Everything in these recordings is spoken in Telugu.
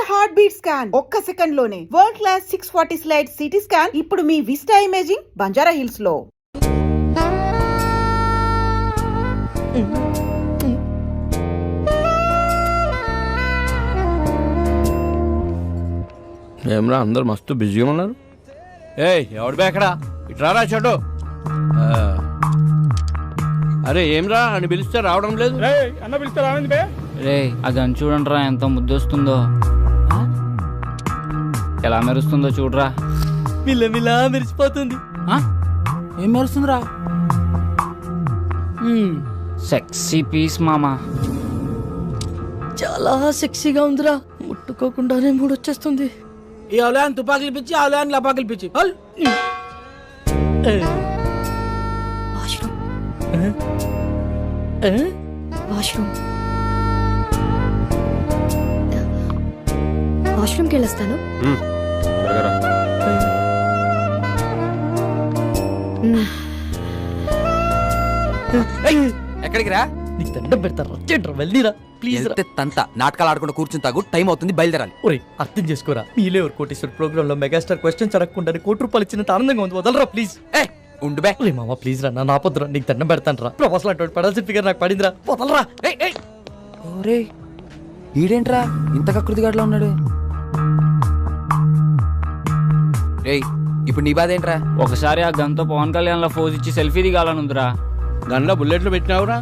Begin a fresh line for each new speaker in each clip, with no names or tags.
హార్ట్ బీట్ స్కాన్ ఒక్క సెకండ్ లోనే world class 640 slide CT scan ఇప్పుడు మీ విస్టా ఇమేజింగ్ బంజారా హిల్స్ లో.
ఏమరా అందరు మస్తు బిజీగా ఉన్నారు. ఎవడు బేకడా ఇట్రారా చెడు. అరే ఏమ్రా అని పిలిస్తే రావడం లేదు.
అన్న పిలిస్తే రావండి బే.
రే అది చూడండి రా, ఎంత ముద్దొస్తుందో, ఎలా మెరుస్తుందో చూడరా.
మిలమిలా మెరిసిపోతుంది.
ఏం మెరుస్తుందిరా? సెక్సీ పీస్ మామా.
చాలా సెక్సీగా ఉందిరా, ముట్టుకోకుండానే మూడొచ్చేస్తుంది.
ఈ అవలాన్ని తుపాకులు పిచ్చి అవలాన్ని లపాకులు పిచ్చి.
వాష్రూమ్కి వెళ్ళొస్తాను.
ఎక్కడికి రా?
నీకు దండం పెడతారా, వెళ్ళిరా ప్లీజ్.
తంత నాటకాలు ఆడకుండా కూర్చుని తాగు, టైం అవుతుంది, బయలుదేరాలి.
ఒరే అర్థం చేసుకోరా, మీలే ఒక కోటేశ్వర ప్రోగ్రామ్ లో మెగాస్టార్ క్వశ్చన్స్ అడగకుండా ₹1 ఇచ్చినంత ఆనందంగా ఉంది. వదలరా ప్లీజ్.
ఉండు బే.
ఒరే మామ ప్లీజ్ రా, నా పొద్దురా, నీకు దండం పెడతాను రా. ప్రొఫెసర్ అటువంటి పడాల్సిన ఫిగర్ నాకు పడిందిరా, వదలరా.
ఓరే ఈడేంట్రా ఇంత కకృతిగాడ్లా ఉన్నాడు? రేయ్ ఇప్పుడు నీ బాధ ఏంట్రా?
ఒకసారి ఆ గన్తో పవన్ కళ్యాణ్ లో ఫోజ్ ఇచ్చి సెల్ఫీ దిగాలనుందిరా.
గన్లో బుల్లెట్లు పెట్టినావురా?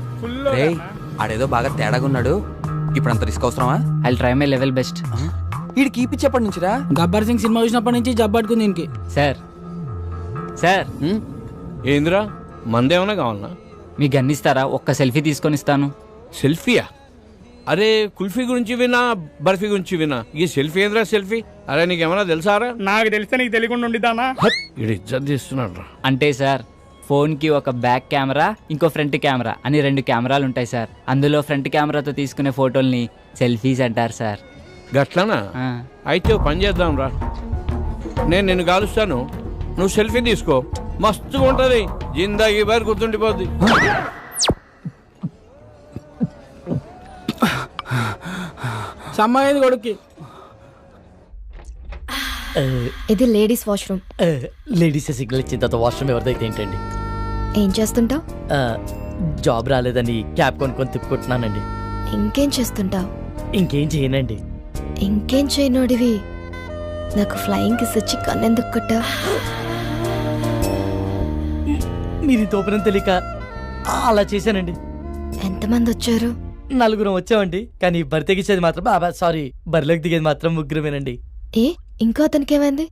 రేయ్ ఆడేదో బాగా తేడాగా ఉన్నాడు, ఇప్పుడు అంత రిస్క్ అవసరమా?
I try my level best.
వీడికి కీపిచ్చేప్పటి నుంచిరా?
గబ్బర్ సింగ్ సినిమా చూసినప్పటి నుంచి జబ్బట్టుకుంది దీనికి.
సార్ సార్
ఏందిరా మందేమన్నా కావాలన్నా?
మీ గన్ ఇస్తారా? ఒక్క సెల్ఫీ తీసుకొని ఇస్తాను.
సెల్ఫీయా? అరే కుల్ఫీ గురించి వినా, బర్ఫీ గురించి వినా, ఈ సెల్ఫీ ఏంద్రా సెల్ఫీ? అరే నీకేమన్నా తెలుసారా?
నాకు తెలిస్తే నీకు తెలియకుండా ఉండిద్దానా?
ఇది ఇజ్జత్ చేస్తున్నాడు రా.
అంటే సార్ ఫోన్కి ఒక బ్యాక్ కెమెరా, ఇంకో ఫ్రంట్ కెమెరా అని 2 కెమెరాలు ఉంటాయి సార్. అందులో ఫ్రంట్ కెమెరాతో తీసుకునే ఫోటోల్ని సెల్ఫీస్ అంటారు సార్.
గట్లనా? అయితే ఓ పని చేద్దాం రా, నేను నిన్ను కాలుస్తాను, నువ్వు సెల్ఫీ తీసుకో, మస్తుగా ఉంటది, జిందాగీ బారి గుర్తుండిపోద్ది.
సమ్మాయింది కొడుక్కి.
ఇది లేడీస్ వాష్రూమ్.
లేడీస్ సిగ్నల్ ఇచ్చిన తర్వాత వాష్రూమ్ ఎవరిదైతే ఏంటండి?
ఏం చేస్తుంటావు?
జాబ్ రాలేదని క్యాబ్ కొనుక్కొని తిప్పుకుంటున్నానండి.
ఇంకేం చేస్తుంటావు?
ఇంకేం చేయనండి.
ఇంకేం చేయనోడివి నాకు ఫ్లయింగ్ కిస్ ఇచ్చి కన్నెందుకు కొట్టా?
మీరు తోపనం తెలియక అలా చేశానండి.
ఎంతమంది వచ్చారు?
4 వచ్చామండి, కానీ బరి తెగించేది మాత్రం సారీ బరిలోకి దిగేది మాత్రం 3
ఏ ఇంకా అతనికి ఏమైంది?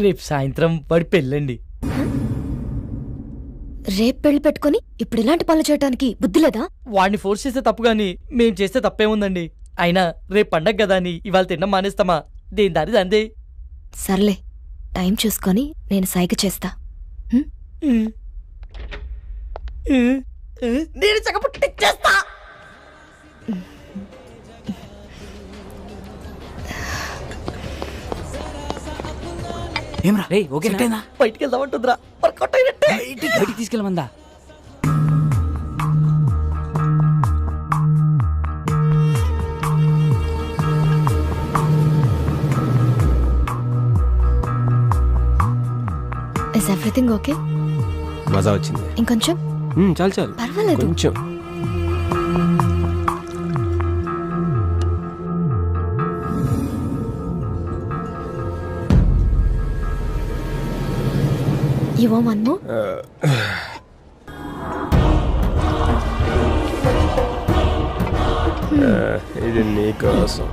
రేపు సాయంత్రం వాడి పెళ్ళండి.
రేపు పెళ్లి పెట్టుకుని ఇప్పుడు ఇలాంటి పనులు చేయడానికి బుద్ధి లేదా?
వాడిని ఫోర్స్ చేస్తే తప్పు గాని మేం చేస్తే తప్పేముందండి? అయినా రేపు పండగ కదా అని ఇవాళ తినడం మానేస్తామా? దేని దారి దందే.
సర్లే, టైం చూసుకొని నేను సైగ చేస్తా.
నేను చక్కపుట్టిచ్చేస్తా.
ఏమ్రా రే ఓకేనా?
బయటికి వెళ్దామంటుందిరా, వర్కౌట్ అయినట్టే.
బయటికి తీసుకెళ్ళమందా?
Is everything okay?
మజా వచ్చింది.
ఇంకొంచెం?
చాలు చాలు,
పర్వాలేదు.
కొంచెం.
You want one more?
ఇది నీకోసం.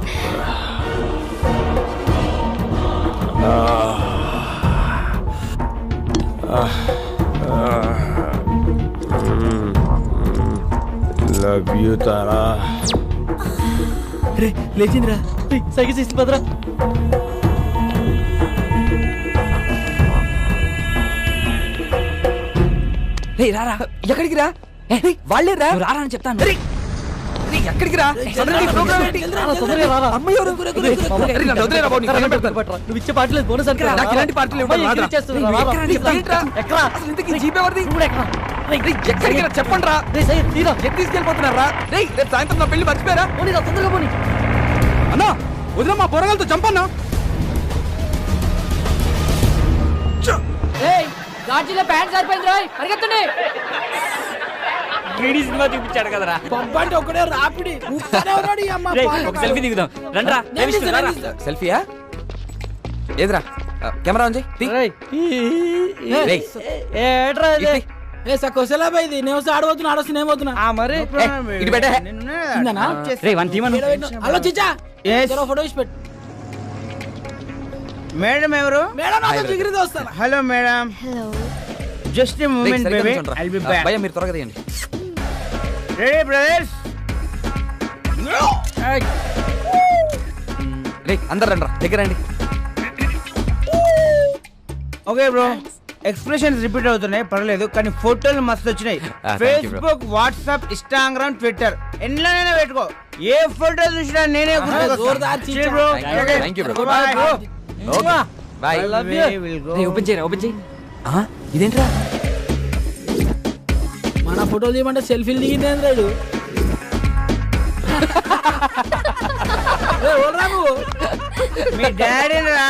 Love you Tara.
రే లేచిందిరా, సైకిల్ చేసి పదరా.
రే రారా, ఎక్కడికి రా? వాళ్ళే రా,
రారా అని చెప్తాను.
ఎక్కడికి రా?
నువ్వు ఇచ్చే పార్టీలో బోనస్ అనుకో.
నాకు ఇలాంటి పార్టీలు చెప్పండి రా, తీసుకెళ్ళిపోతున్నారా? రేపు సాయంత్రం నా పెళ్లి మర్చిపోయారా?
తొందరగా పోనీ
అన్నా వదిన మా పొరగలతో చంపన్నా.
గాజులో ప్యాంట్ సరిపోయింది రాయ్ పరిగెత్తండి.
వీడి సినిమా చూపించాడు కదరా.
పంపంటే ఒకడే రాపిడి ఊపుతానే ఉన్నాడు ఈ అమ్మ
రేయ్,
పాట
ఒక సెల్ఫీ దిగుదాం రండ్రా.
నేను తీస్తా, నేను తీస్తా.
సెల్ఫీయా? ఏదిరా కెమెరా ఉంది
రేయ్.
రేయ్
ఏట్రా ఇది?
ఇటు.
ఏ సకోసలా పోయింది నేను వస్తే ఆడబోతున్నా ఆడొస్తే నేను పోతున్నా
ఆ మరి
ఇటు పెట్టే.
ఇందనా
రే వన్ తీమను.
హలో చిచ్చా జరా ఫోటో ఇచ్చి పెట్టు.
మేడం ఎవరు?
మేడం నాతో జిగిరితో వస్తాను.
Hello madam,
hello
just a moment baby, I'll be back.
భయ్యా మీరు త్వరగా తీయండి.
Ready brothers?
రే అందరు రండి దగ్గర రండి.
ఓకే బ్రో, ఎక్స్ప్రెషన్స్ రిపీట్ అవుతున్నాయి పర్లేదు, కానీ ఫోటోలు మస్తు వచ్చినాయి.
thank you, bro.
Facebook, WhatsApp, Instagram, Twitter ఎన్నైనా పెట్టుకో, ఏ ఫోటో చూసినా నేనే
జోర్దార్ చీచా.
Thank you, bro. Okay bye.
Open చేయరా ఓపెన్ చేయి.
ఇదేంట్రా?
మన ఫోటోలు తీయమంటే సెల్ఫీలు దిగింది రాడు. నువ్వు
మీ డాడీ రా.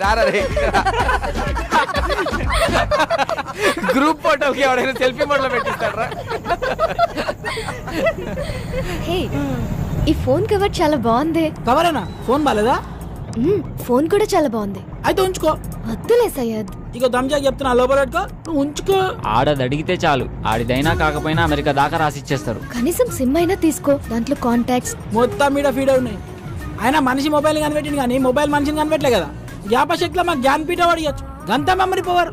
రారా రే. గ్రూప్ ఫోటోకి ఎవడైనా సెల్ఫీ మోడ్లో పెట్టిస్తాడరా?
హే ఈ ఫోన్ కవర్ చాలా బాగుంది.
కవరేనా? ఫోన్ బాలేదా?
ఫోన్ కూడా చాలా బాగుంది.
అయితే ఉంచుకో.
వద్దులే సయ్యద్.
ఇక దమ్జా చెప్తున్నా లోపల పెట్టుకో, నువ్వు ఉంచుకో.
ఆడది అడిగితే చాలు, ఆడిదైనా కాకపోయినా అమెరికా దాకా రాసిచ్చేస్తారు.
కనీసం సిమ్ అయినా తీసుకో, దాంట్లో కాంటాక్ట్స్.
మొత్తం మీద ఫీడ్ ఉన్నాయి. అయినా మనిషి మొబైల్ కనిపెట్టింది కానీ మొబైల్ మనిషిని కనిపెట్టలే కదా. జ్ఞాపశక్తిలో మాకు జ్ఞానపీఠ అడిగచ్చు, గంత మెమరీ పవర్.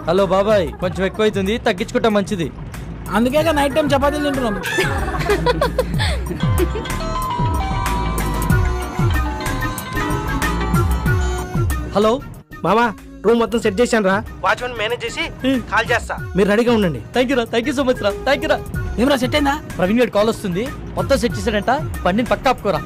హలో బాబాయ్, కొంచెం ఎక్కువ అవుతుంది, తగ్గించుకుంటా మంచిది.
అందుకే నైట్ టైం చపాతీలు తింటున్నాం.
హలో
మామా, రూమ్ మొత్తం సెట్ చేశాను రా, వాచ్మెన్ మేనేజ్ చేసి కాల్ చేస్తా, మీరు రెడీగా ఉండండి.
థ్యాంక్ యూ రా, థ్యాంక్ యూ సో మచ్ రా, థ్యాంక్ యూ రా.
ఏమరా సెట్ అయిందా?
ప్రవీణ్ గారి కాల్ వస్తుంది, మొత్తం సెట్ చేశాడంట, బండిని పక్క ఆపుకోరా.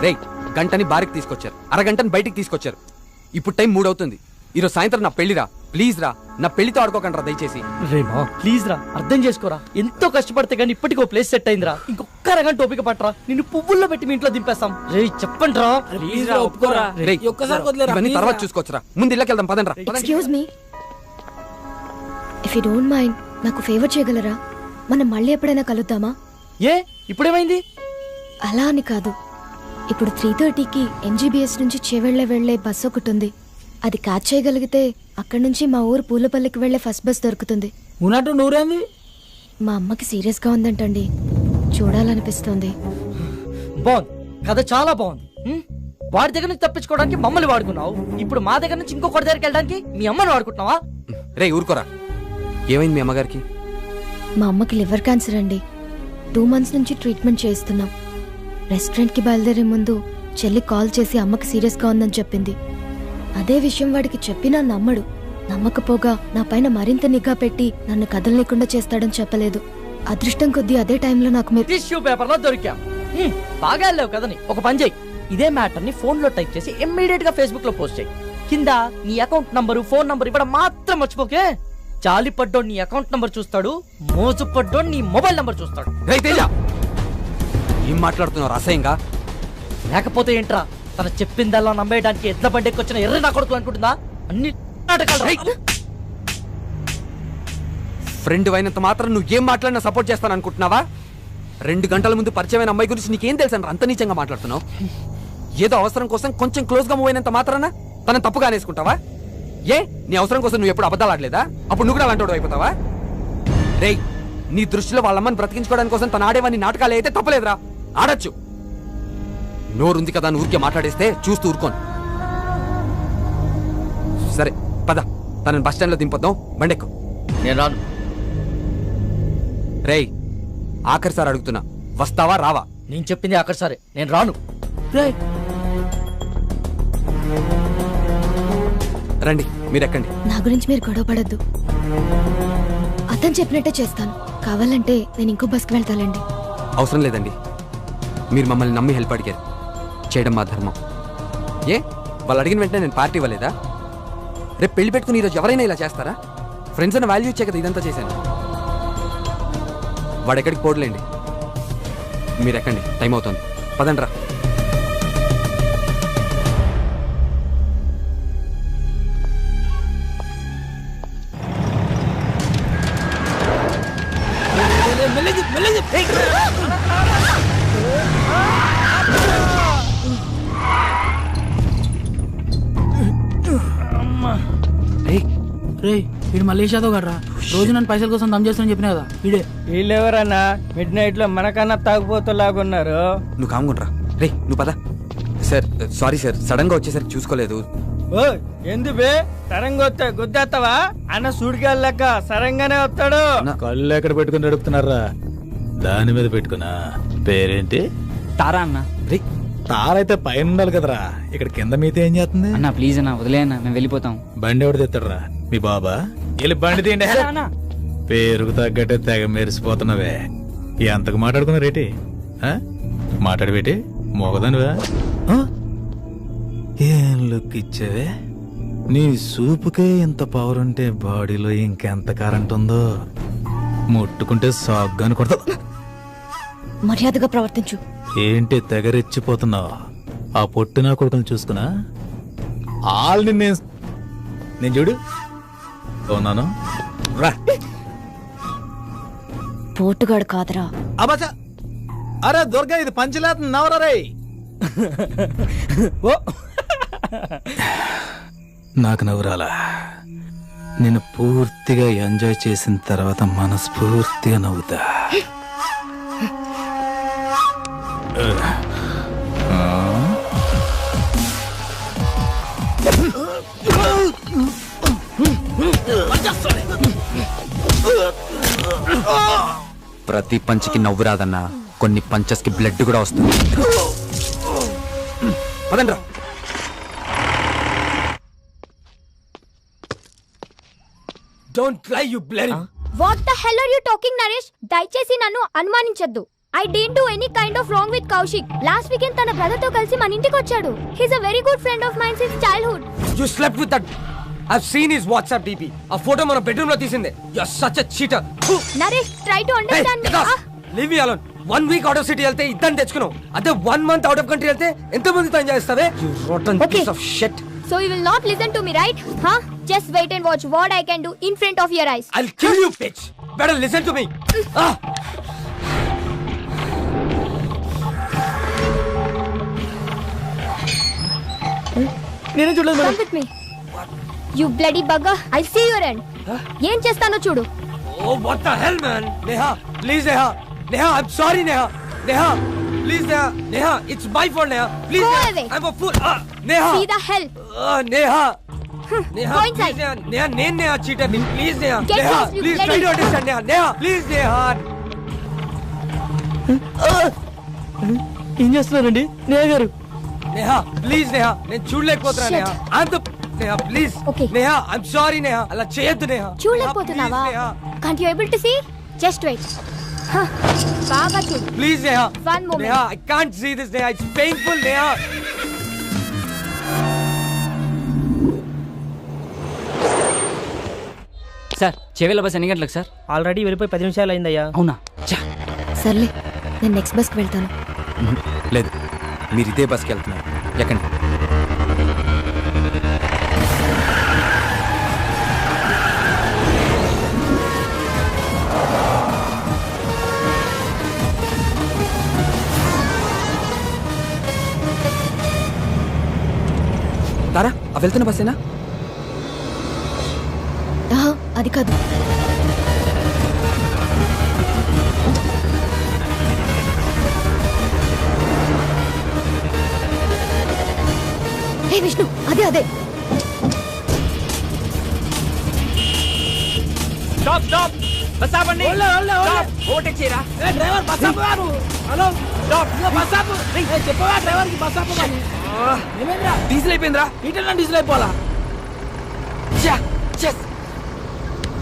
రే గంటని బారికి తీసుకొచ్చారు, అరగంటని బయటికి తీసుకొచ్చారు. ఇప్పుడు టైం 3 అవుతుంది. ఈరోజు సాయంత్రం నా పెళ్లిరా, ప్లీజ్ రా, నా పెళ్లితో ఆడుకోకండి రా దయచేసి.
రేమా ప్లీజ్ రా, అర్థం చేసుకోరా. ఎంతో కష్టపడితే గానీ ఇప్పటికో ప్లేస్ సెట్ అయిందిరా. ఇంకొక అరగంట ఓపిక పట్టరా, నిన్ను పువ్వుల్లో పెట్టి మీ ఇంట్లో దింపేస్తాం. రే చెప్పండి రా.
ప్లీజ్ రా, ఒప్పుకోరా.
రేయ్,
ఒక్కసారి వదిలేరా,
ఇవన్నీ
please
తర్వాత
రా.
చూసుకోవచ్చురా, ముందు ఇళ్ళకి వెళ్దాం పదండి రా.
Excuse me, if you don't mind నాకు ఫేవర్ చేయగలరా? మనం మళ్ళీ ఎప్పుడైనా కలుద్దామా?
ఏ ఇప్పుడేమైంది?
అలా అని కాదు, ఇప్పుడు 3:30కి MGBS నుంచి చేవెళ్ళ వెళ్లే బస్ ఒకటి ఉంది. అది క్యాచ్ చేయగలిగితే అక్కడి నుంచి మా ఊరు పూలపల్లికి వెళ్లే ఫస్ట్ బస్ దొరుకుతుంది.
ఉన్నట్టు నూరేంది?
మా అమ్మకి సీరియస్ గా ఉందంటండి, చూడాలనిపిస్తుంది.
బాగుంది, కథ చాలా బాగుంది. వాడి దగ్గర నుంచి తప్పించుకోవడానికి మమ్మల్ని వాడుకున్నావు, ఇప్పుడు మా దగ్గర నుంచి ఇంకొకటి దగ్గరికి వెళ్ళడానికి మీ అమ్మని వాడుకుంటున్నావా?
రే ఊరుకోరా, ఏమైంది మీ అమ్మగారికి?
మా అమ్మకి లివర్ క్యాన్సర్ అండి. 2 months నుంచి ట్రీట్మెంట్ చేయిస్తున్నాం. రెస్టారెంట్కి బయలుదేరే ముందు చెల్లి కాల్ చేసి అమ్మకి సీరియస్గా ఉందని చెప్పింది. అదే విషయం వాడికి చెప్పినా నమ్మడు. నమ్మకపోగా నా పైన మరింత నిఘా పెట్టి నన్ను కదలలేకుండా చేస్తాడని చెప్పలేదు. అదృష్టం కొద్దీ అదే టైంలో నాకు మీరు
టిష్యూ పేపర్ లో దొరికా. బాగా వెళ్ళావు కదని ఒక పని చేయి, ఇదే మ్యాటర్ ని ఫోన్ లో టైప్ చేసి ఇమ్మీడియట్ గా ఫేస్బుక్ లో పోస్ట్ చేయి. కింద నీ అకౌంట్ నంబరు, ఫోన్ నంబర్ ఇవ్వడం మాత్రం మర్చిపోకే. జాలి పడ్డోడు నీ అకౌంట్ నంబర్ చూస్తాడు, మోజు పడ్డోడు నీ మొబైల్ నంబర్ చూస్తాడు.
రేయ్ తేజ, ఏం మాట్లాడుతున్నావు అసహ్యంగా?
లేకపోతే ఏంట్రా, తన చెప్పిందల్లా నమ్మేయడానికి ఎడ్ల బండి ఎక్కొచ్చిన ఎర్ర నా కొడుకులు అనుకుంటుందా? అన్ని నాటకాలు.
ఫ్రెండ్ అయినంత మాత్రం నువ్వు ఏం మాట్లాడినా సపోర్ట్ చేస్తాను అనుకుంటున్నావా? 2 గంటల ముందు పరిచయమైన అమ్మాయి గురించి నీకేం తెలుసా? అంత నీచంగా మాట్లాడుతున్నావు. ఏదో అవసరం కోసం కొంచెం క్లోజ్ గా మూవ్ అయినంత మాత్రాన తనని తప్పుగా అనేసుకుంటావా? ఏ నీ అవసరం కోసం నువ్వు ఎప్పుడు అబద్ధాలు ఆడలేదా? అప్పుడు నువ్వు కూడా అలాంటి అయిపోతావా? రేయ్, నీ దృష్టిలో వాళ్ళమ్మని బ్రతికించుకోవడానికి కోసం తను ఆడేవన్నీ నాటకాలు అయితే తప్పలేదురా, ఆడచ్చు. నోరుంది కదా అని ఊరికే మాట్లాడేస్తే చూస్తూ ఊరుకోను. సరే పద, తనని బస్ స్టాండ్ లో దింపొద్దాం, బండెక్కు.
నేను రాను.
రేయ్ ఆఖరిసారి అడుగుతున్నా, వస్తావా రావా?
నేను చెప్పింది అక్కడ సరే, నేను రాను.
రండి మీరు ఎక్కండి.
నా గురించి మీరు గొడవ పడద్దు. అతను చెప్పినట్టే చేస్తాను. కావాలంటే నేను ఇంకో బస్కి వెళ్తానండి.
అవసరం లేదండి, మీరు మమ్మల్ని నమ్మి హెల్ప్ అడిగారు, చేయడం మా ధర్మం. ఏ వాళ్ళు అడిగిన వెంటనే నేను పార్టీ ఇవ్వలేదా? రేపు పెళ్లి పెట్టుకుని ఈరోజు ఎవరైనా ఇలా చేస్తారా? ఫ్రెండ్స్ అని వాల్యూ ఇచ్చే కదా ఇదంతా చేశాను. వాడెక్కడికి పోడలేండి. మీరు ఎక్కండి, టైం అవుతుంది. పదండి రా.
రే వీడు మలేషియాతో కదరా, రోజు నన్ను పైసల కోసం దమ్ చేస్తానని చెప్పినా కదా వీడే.
వీళ్ళెవరన్నా మిడ్ నైట్ లో మనకన్నా తాగుపోతలాగున్నారు.
నువ్వు కాముకుంట్రా. రే నువ్వు పద. సార్ సారీ సార్, సడన్ గా వచ్చేసరికి చూసుకోలేదు.
ఓ ఎందుబే సరంగా వస్తే గుద్దేస్తావా? అన్న సుడిగాళ్ళక సరంగానే వస్తాడు.
కళ్ళు ఎక్కడ పెట్టుకుని నడుపుతున్నారా? దాని మీద పెట్టుకున్నా. పేరేంటి?
తారా అన్న.
రే
తారైతే పైన ఉండాలి కదరా, ఇక్కడ కింద మీతో ఏం చేస్తుంది?
అన్న ప్లీజ్ అన్న వదిలే అన్న, మేము వెళ్ళిపోతాం.
బండి ఎవడు తెస్తాడరా? మీ బాబా? వెళ్ళి బండి తీయండి. పేరుకు తగ్గట్టే తెగ మెరిసిపోతున్నావే. ఎంతకు మాట్లాడుకున్నా రేటి? మాట్లాడబెట్టి మోగదానివా? ఏం లుక్ ఇచ్చావే? నీ సూపుకే ఇంత పవర్ ఉంటే బాడీలో ఇంకెంత కరెంట్ ఉందో. ముట్టుకుంటే సాగ్గాని కొడతా.
మర్యాదగా ప్రవర్తించు.
ఏంటి తెగరెచ్చిపోతున్నావు? ఆ పొట్టిన కొడుకుని చూసుకున్నా ఆల్ నేను చూడు ఉన్నాను రా.
పోటుగాడు కాదరా.
అబ్బా అరే దుర్గా, ఇది పంచలేత నవరా రే. నాకు నవ్వురాలా? నేను పూర్తిగా ఎంజాయ్ చేసిన తర్వాత మనస్ఫూర్తిగా నవ్వుతా.
ప్రతి పంచికి నవ్వు రాదన్నా, కొన్ని పంచెస్ కి బ్లడ్ కూడా వస్తుంది. పదండి రా.
Don't lie, you bloody.
What the hell are you talking, Naresh? దయచేసి నన్ను అనుమానించొద్దు. I didn't do any kind of wrong with Kaushik. Last weekend తన బ్రదర్ తో కలిసి మన ఇంటికి వచ్చాడు. He's a very good friend of mine since childhood.
You slept with that. I've seen his WhatsApp DP. ఆ ఫోటో మన బెడ్రూమ్ లో తీసిందే. You're such a cheater.
Naresh, try to understand me.
Leave me alone. 1 week out of city వెళ్తే ఇద్దరిని తెచ్చుకున్నావు. అదే 1 month out of country వెళ్తే ఎంత మందితో ఎంజాయ్ చేస్తావే? You rotten piece of shit.
So you will not listen to me, right? Huh? Just wait and watch what I can do in front of your eyes.
I'll kill you, bitch. Better listen to me.
నేనే చూడలేదు.
Come with me. You bloody bugger. I'll see your end. ఏం చేస్తానో చూడు.
Oh, what the hell, man? Neha, please, Neha. Neha, I'm sorry, Neha. Neha, please, Neha. Neha, it's my fault, Neha. Please,
Go
Neha.
away.
I'm a fool. Neha.
See the hell.
Neha. Neha,
Go
please,
inside.
Neha. Neha, నేను Neha cheated me. Please, Neha.
Get
Neha,
lost, you
please
bloody-
try to understand, Neha. Neha, please, Neha.
ఏం చేస్తున్నారండి నేహ గారు?
Neha, please, Neha. నేను చూడలేకపోతున్నా, Neha. I'm the Neha, please.
Okay.
Neha, I'm sorry, Neha. అలా చేయొద్దు, Neha.
చూడలేకపోతున్నావా?
Neha,
Can't you able to see? Just wait. బాగా చూడు.
please, Neha.
One moment.
Neha, I can't see this, Neha. It's painful, Neha.
Sir Chevella bus ఎన్ని గంటలకు సార్?
ఆల్రెడీ వెళ్ళిపోయి 10 నిమిషాలు అయిందయ్యా.
అవునా?
సర్లే, నేను నెక్స్ట్ బస్కి వెళ్తాను.
లేదు, మీరు ఇదే బస్కి వెళ్తున్నారు. ఎక్కండి. తారా, ఆ వెళ్తున్న బస్సేనా?
అది కాదు. హే విష్ణు, అదే అదే.
స్టాప్ స్టాప్, బస్ ఆపండి. ఓవర్టేక్ చేయరా.
డ్రైవర్ బస్ ఆపు. హలో స్టాప్, బస్ ఆపు. చెప్పవా డ్రైవర్ కి బస్ ఆపు. ఏమైందిరా?
డీజిల్ అయిపోయిందిరా.
ఇటన్నా డీజిల్ అయిపోవాలా?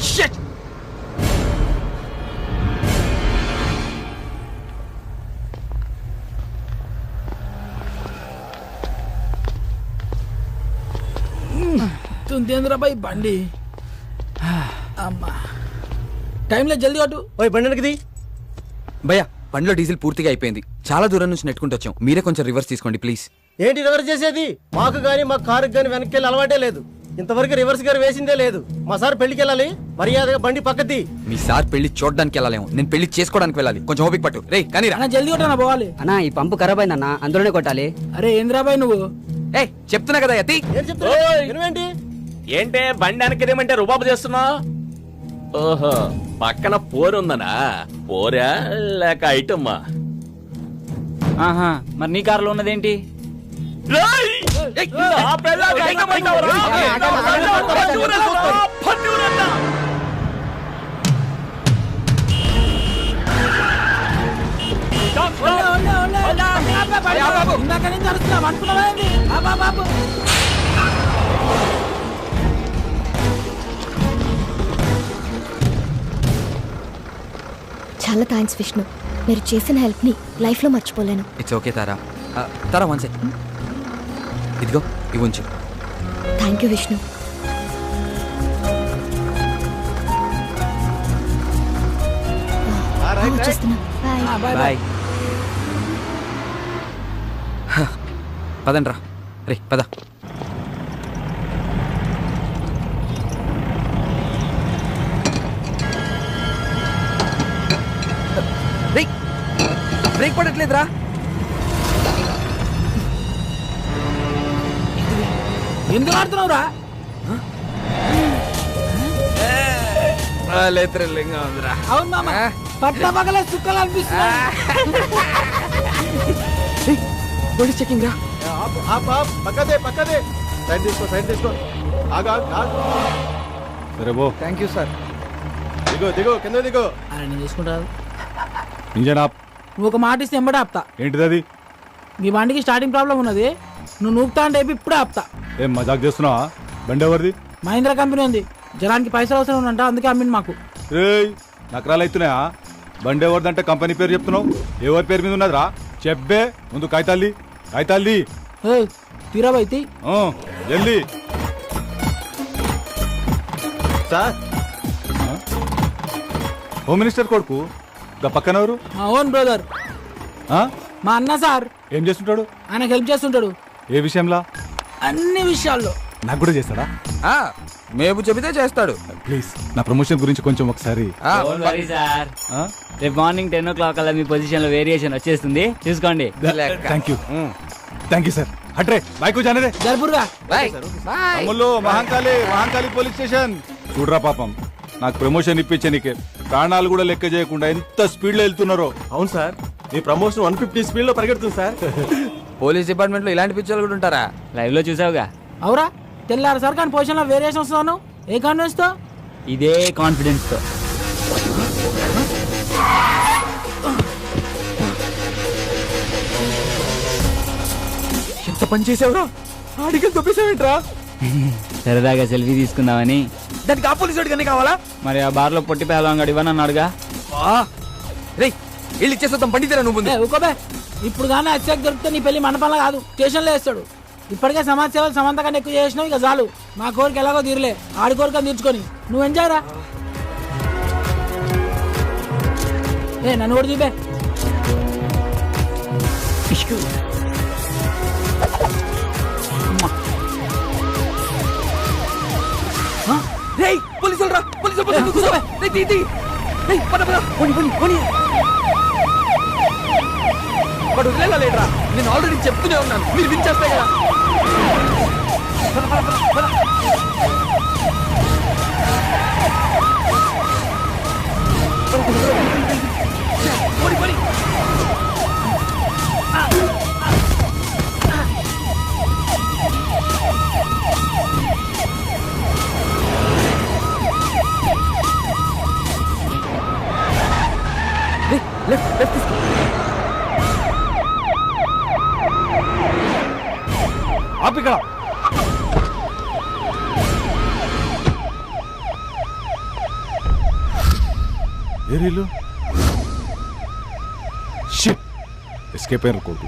Shit!
తుందేంద్రా బాయ్ బండి. అమ్మా టైంలో జల్దీ కొట్టు.
ఓయ్ బండి వెనక్కి తీ.
భయ్యా బండిలో డీజిల్ పూర్తిగా అయిపోయింది. చాలా దూరం నుంచి నెట్టుకుంటూ వచ్చాం. మీరే కొంచెం రివర్స్ తీసుకోండి ప్లీజ్.
ఏంటి రివర్స్ చేసేది? మాకు గానీ మా కారుకి గానీ వెనక్కి వెళ్ళి అలవాటే లేదు. ఇంతవరకు రివర్స్ గారు వేసిందే లేదు. మా సార్ పెళ్లికి వెళ్ళాలి, మర్యాదగా బండి పక్కది.
మీ సార్ పెళ్లి చూడడానికి వెళ్ళాలేమో, నేను పెళ్లి చేసుకోవడానికి వెళ్ళాలి. కొంచెం ఓపిక పట్టు. రే కానీ
జల్దీ కొట్టా పోవాలి.
అన్నా ఈ పంపు ఖరాబ్ అయిందన్నా, అందులోనే కొట్టాలి.
అరే ఏంద్రాబాయ్ నువ్వు?
ఏ చెప్తున్నా కదా యతి.
ఏంటి
ఏంటే బండి వెనక్కిదేమంటే రుబాబు చేస్తున్నా? ఓహో పక్కన పోరుందనా? పోరా లేక ఐటమ్మా?
ఆహా, మరి నీ కారులో ఉన్నదేంటి?
ఇందాక నుంచి అరుస్తున్నాం అనుకున్నావేంటి? బాబు
చాలా థ్యాంక్స్ విష్ణు, మీరు చేసిన హెల్ప్ని లైఫ్లో మర్చిపోలేను.
It's okay Tara. Tara one second, ఇదిగో ఇవి ఉంచు.
Thank you Vishnu. వచ్చేస్తున్నా. బాయ్.
బాయ్. పదండ్రా. రే పద. బ్రేక్ పడట్లేదురా.
ఎందుకు ఆడుతున్నావురా? అవును మామ, పట్ట పగల చుక్కలు అనిపిస్తుంది.
చెకింగ్ రా.
పక్కదే సైడ్ తీసుకో.
సరే బో.
Thank you sir. దిగో కింద దిగో.
అరే నేను చూసుకుంటాను.
ఇంజన్ ఆప్.
నువ్వు ఒక మాట ఇస్తే ఎంబడే ఆపుతా.
ఏంటిది అది?
మీ బండికి స్టార్టింగ్ ప్రాబ్లం ఉన్నది, నువ్వు నూపుతా అంటే ఇప్పుడే ఆపుతా.
ఏం మజాక్ చేస్తున్నావా? బండి ఎవరిది?
మహీంద్రా కంపెనీ ఉంది, జనానికి పైసలు అవసరం ఉందంట, అందుకే అమ్మింది మాకు.
రేయ్ నకరాలు అవుతున్నాయా? బండి ఎవరిదంటే కంపెనీ పేరు చెప్తున్నావు, ఎవరి పేరు మీద ఉన్నదిరా? చెప్పే ముందు కాగితాల్ది.
తీరా బైతి
జల్దీ.
సార్
హోమ్ మినిస్టర్ కొడుకు పక్కన ఎవరు?
మా ఓన్ బ్రదర్, మా అన్న సార్.
ఏం చేస్తుంటాడు?
ఆయనకు హెల్ప్ చేస్తుంటాడు.
ఏ విషయంలో?
అన్ని విషయాల్లో.
నాకు కూడా చేస్తాడా?
మేపు చెబితే చేస్తాడు.
ప్లీజ్ నా ప్రమోషన్ గురించి కొంచెం ఒకసారి.
సార్ రేపు మార్నింగ్ 10 o'clock అలా మీ పొజిషన్ లో వేరియేషన్ వచ్చేస్తుంది, చూసుకోండి.
Thank you sir. హట్రే బైక్ జానే
జరుపురుగా.
అమ్ముల్లో మహంకాళి పోలీస్ స్టేషన్. చూడరా పాపం, నాకు ప్రమోషన్ ఇప్పించే నీకే ప్రాణాలు కూడా లెక్క చేయకుండా ఎంత స్పీడ్ లో వెళ్తున్నారో.
అవును సార్, మీ ప్రమోషన్ 150 స్పీడ్ లో పరిగెడుతుంది సార్.
పోలీస్ డిపార్ట్మెంట్ లో ఇలాంటి పిక్చర్లు కూడా ఉంటారా?
లైవ్ లో చూసావుగా.
అవురా తెల్లారు సార్, కానీ పొజిషన్ లో వేరియేషన్ వస్తున్నాను. ఏ కాన్ఫిడెన్స్ తో?
ఇదే కాన్ఫిడెన్స్ తో.
ఎంత పని చేసావురా? ఆడికి తొప్పేసావేంట్రా?
సరదాగా సెల్ఫీ తీసుకుందామని.
దానికి ఆ పోలీసు వాడికి అన్నీ కావాలా?
మరి ఆ బార్ లో పొట్టి పేలవాడు ఇవ్వనన్నాడుగా.
రే వెళ్ళి ఇచ్చేస్తాం, పండితేరా నువ్వు.
ఊకోబే, ఇప్పుడు కానీ అత్యాక్ దొరికితే నీ పెళ్లి మండపంలో కాదు, స్టేషన్లో వేస్తాడు. ఇప్పటికే సమాజ సేవలు సమంత కన్నా ఎక్కువ చేసినావు, ఇక చాలు. మా కోరిక ఎలాగో తీరలే, ఆడి కోరిక తీర్చుకొని నువ్వు ఎంజాయ్ రా. నన్ను కూడా చూపే.
పోలీసులు రా, పోలీసులు వాడు వదిలేరా? నేను ఆల్రెడీ చెప్తూనే ఉన్నాను, మీరు వినిచేస్తాయి కదా. లెఫ్ట్
ఆపిక. ఏరీలు ఎస్కేప్ అయిన కొడుకు.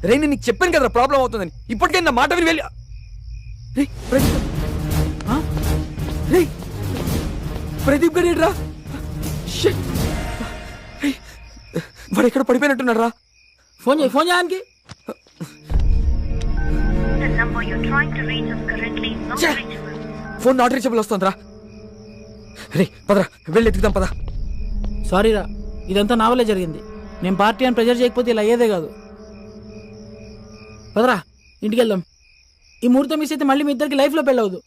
రే నేను నీకు చెప్పాను కదా ప్రాబ్లం అవుతుందని, ఇప్పటికే నా మాట విని వెళ్ళి. ప్రదీప్ గడేడ్రా. వాడు ఎక్కడ పడిపోయినట్టున్నాడు రా.
ఫోన్ చేయడానికి
ఫోన్ నాట్ రీచబుల్ వస్తుందిరా. రే పదరా వెళ్ళి ఎత్తుకుదాం పద.
సారీరా, ఇదంతా నా వల్లే జరిగింది. నేను పార్టీ అని ప్రెజర్ చేయకపోతే ఇలా అయ్యేదే కాదు. పదరా ఇంటికి వెళ్దాం. ఈ ముహూర్తం మిస్ అయితే మళ్ళీ మీ ఇద్దరికి లైఫ్లో పెళ్ళవద్దు.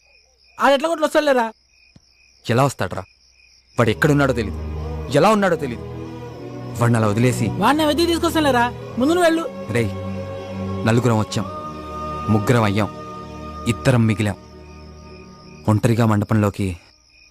ఆడు ఎట్లా కొట్లు వస్తాడులేరా.
ఎలా వస్తాడ్రా? వాడు ఎక్కడున్నాడో తెలీదు, ఎలా ఉన్నాడో తెలీదు. వాడిని అలా వదిలేసి
వాడిని వెతికి తీసుకొస్తానులేరా. ముందు నువ్వు వెళ్ళు.
రేయ్, నలుగురం వచ్చాం, ముగ్గురం అయ్యాం, ఇద్దరం మిగిలాం. ఒంటరిగా మండపంలోకి